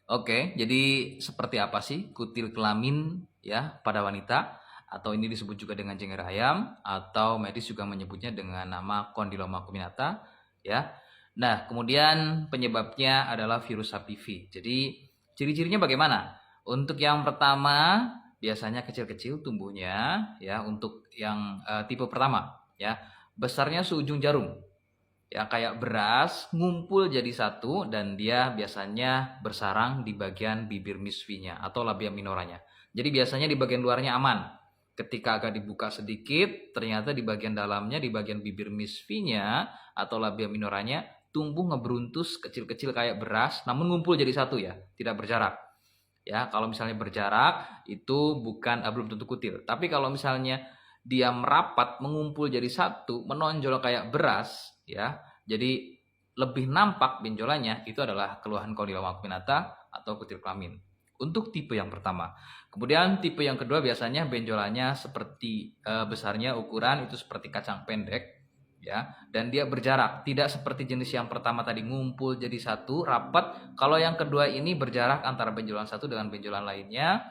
Oke, jadi seperti apa sih kutil kelamin ya pada wanita? Atau ini disebut juga dengan jengger ayam, atau medis juga menyebutnya dengan nama Condyloma acuminata ya. Nah, kemudian penyebabnya adalah virus HPV. Jadi ciri-cirinya bagaimana? Untuk yang pertama biasanya kecil-kecil tumbuhnya ya, untuk yang tipe pertama ya. Besarnya seujung jarum ya, kayak beras ngumpul jadi satu, dan dia biasanya bersarang di bagian bibir misfinya atau labia minoranya. Jadi biasanya di bagian luarnya aman. Ketika agak dibuka sedikit, ternyata di bagian dalamnya, di bagian bibir misfinya atau labia minoranya tumbuh ngeberuntus kecil-kecil kayak beras, namun ngumpul jadi satu ya, tidak berjarak. Ya, kalau misalnya berjarak itu bukan belum tentu kutil. Tapi kalau misalnya dia merapat, mengumpul jadi satu, menonjol kayak beras, ya, jadi lebih nampak benjolannya, itu adalah keluhan Condyloma acuminata atau kutil kelamin. Untuk tipe yang pertama. Kemudian tipe yang kedua biasanya benjolannya seperti besarnya ukuran itu seperti kacang pendek, ya, dan dia berjarak, tidak seperti jenis yang pertama tadi ngumpul jadi satu rapat. Kalau yang kedua ini berjarak antara benjolan satu dengan benjolan lainnya,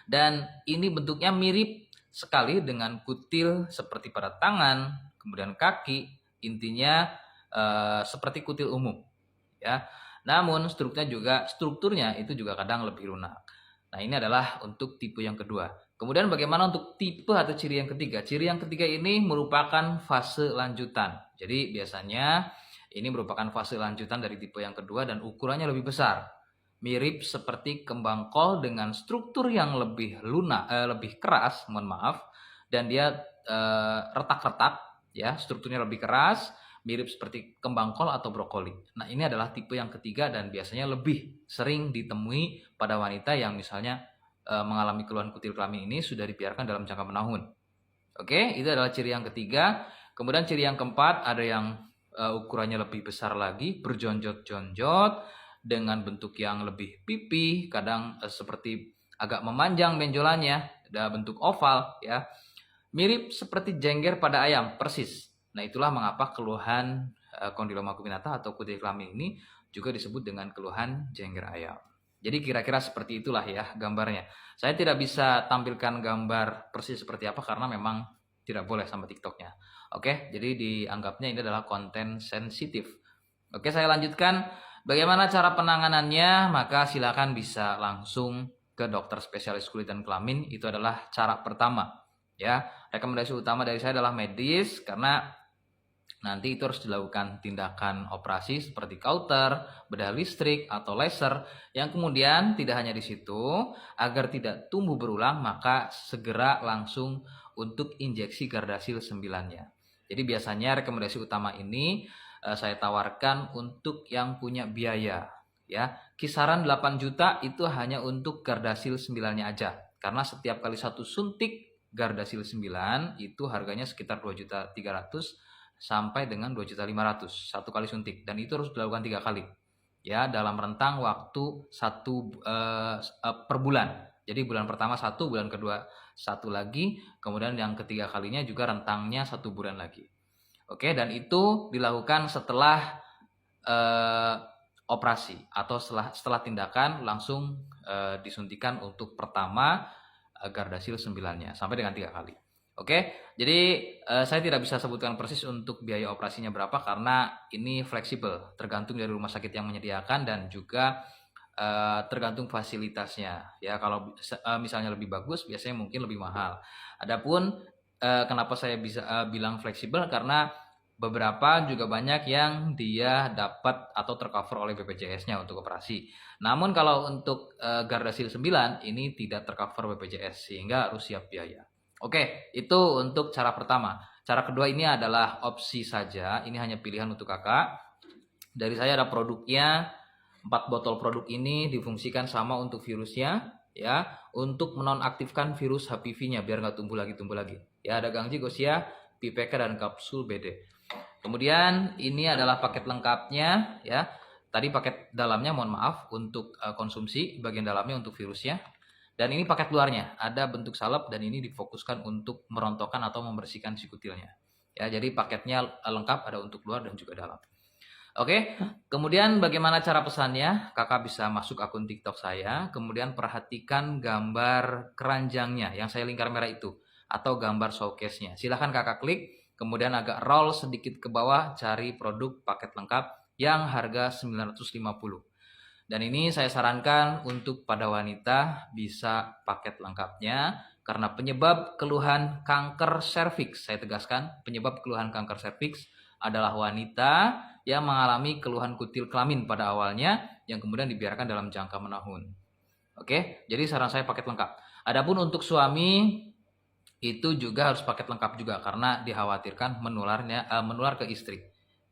dan ini bentuknya mirip sekali dengan kutil seperti pada tangan, kemudian kaki, intinya seperti kutil umum ya. Namun strukturnya itu juga kadang lebih lunak. Nah, ini adalah untuk tipe yang kedua. Kemudian bagaimana untuk tipe atau ciri yang ketiga? Ciri yang ketiga ini merupakan fase lanjutan. Jadi biasanya ini merupakan fase lanjutan dari tipe yang kedua dan ukurannya lebih besar. Mirip seperti kembang kol dengan struktur yang lebih lunak, lebih keras, mohon maaf, dan dia retak-retak ya, strukturnya lebih keras, mirip seperti kembang kol atau brokoli. Nah, ini adalah tipe yang ketiga dan biasanya lebih sering ditemui pada wanita yang misalnya mengalami keluhan kutil kelamin ini sudah dibiarkan dalam jangka menahun. Oke, itu adalah ciri yang ketiga. Kemudian ciri yang keempat ada yang ukurannya lebih besar lagi, berjonjot-jonjot dengan bentuk yang lebih pipih, kadang seperti agak memanjang benjolannya, ada bentuk oval ya. Mirip seperti jengger pada ayam, persis. Nah, itulah mengapa keluhan Condyloma acuminata atau kutil kelamin ini juga disebut dengan keluhan jengger ayam. Jadi kira-kira seperti itulah ya gambarnya. Saya tidak bisa tampilkan gambar persis seperti apa karena memang tidak boleh sama TikToknya. Oke, jadi dianggapnya ini adalah konten sensitif. Oke, saya lanjutkan. Bagaimana cara penanganannya? Maka silakan bisa langsung ke dokter spesialis kulit dan kelamin. Itu adalah cara pertama. Ya, rekomendasi utama dari saya adalah medis, karena nanti itu harus dilakukan tindakan operasi seperti kauter, bedah listrik, atau laser, yang kemudian tidak hanya di situ, agar tidak tumbuh berulang, maka segera langsung untuk injeksi Gardasil 9-nya. Jadi biasanya rekomendasi utama ini saya tawarkan untuk yang punya biaya. Ya, kisaran 8 juta itu hanya untuk Gardasil 9-nya aja. Karena setiap kali satu suntik Gardasil 9 itu harganya sekitar 2.300.000 sampai dengan 2.500.000 satu kali suntik, dan itu harus dilakukan 3 kali ya, dalam rentang waktu per bulan. Jadi bulan pertama satu, bulan kedua satu lagi, kemudian yang ketiga kalinya juga rentangnya 1 bulan lagi. Oke, dan itu dilakukan setelah operasi atau setelah tindakan langsung disuntikan untuk pertama Gardasil 9-nya sampai dengan 3 kali. Oke, jadi saya tidak bisa sebutkan persis untuk biaya operasinya berapa karena ini fleksibel, tergantung dari rumah sakit yang menyediakan dan juga tergantung fasilitasnya. Ya, kalau misalnya lebih bagus, biasanya mungkin lebih mahal. Adapun kenapa saya bisa bilang fleksibel, karena beberapa juga banyak yang dia dapat atau tercover oleh BPJS-nya untuk operasi. Namun kalau untuk Gardasil 9 ini tidak tercover BPJS sehingga harus siap biaya. Oke, itu untuk cara pertama. Cara kedua ini adalah opsi saja. Ini hanya pilihan untuk kakak. Dari saya ada produknya. 4 botol produk ini difungsikan sama untuk virusnya, ya, untuk menonaktifkan virus HPV-nya biar nggak tumbuh lagi. Ya, ada Gangji, Gosia, PPK, dan kapsul BD. Kemudian ini adalah paket lengkapnya, ya. Tadi paket dalamnya, mohon maaf, untuk konsumsi, bagian dalamnya untuk virusnya. Dan ini paket luarnya, ada bentuk salep dan ini difokuskan untuk merontokkan atau membersihkan si kutilnya. Ya, jadi paketnya lengkap, ada untuk luar dan juga dalam. Oke, kemudian bagaimana cara pesannya? Kakak bisa masuk akun TikTok saya, kemudian perhatikan gambar keranjangnya yang saya lingkar merah itu, atau gambar showcase-nya. Silahkan kakak klik, kemudian agak roll sedikit ke bawah, cari produk paket lengkap yang harga 950. Dan ini saya sarankan untuk pada wanita bisa paket lengkapnya, karena penyebab keluhan kanker serviks, saya tegaskan, penyebab keluhan kanker serviks adalah wanita yang mengalami keluhan kutil kelamin pada awalnya yang kemudian dibiarkan dalam jangka menahun. Oke, jadi saran saya paket lengkap. Adapun untuk suami itu juga harus paket lengkap juga karena dikhawatirkan menular ke istri.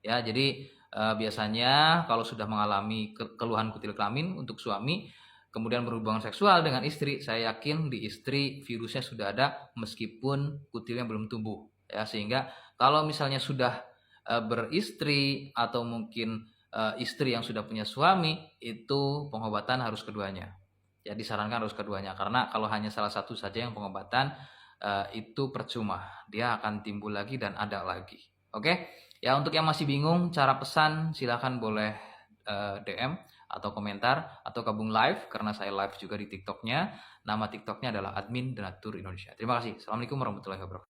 Ya, jadi biasanya kalau sudah mengalami keluhan kutil kelamin untuk suami kemudian berhubungan seksual dengan istri, saya yakin di istri virusnya sudah ada meskipun kutilnya belum tumbuh. Ya, sehingga kalau misalnya sudah beristri atau mungkin istri yang sudah punya suami, itu pengobatan harus keduanya. Ya, disarankan harus keduanya karena kalau hanya salah satu saja yang pengobatan itu percuma. Dia akan timbul lagi dan ada lagi. Oke? Ya, untuk yang masih bingung cara pesan silahkan boleh DM atau komentar atau gabung live karena saya live juga di TikToknya. Nama TikToknya adalah Admin Donatur Indonesia. Terima kasih. Assalamualaikum warahmatullahi wabarakatuh.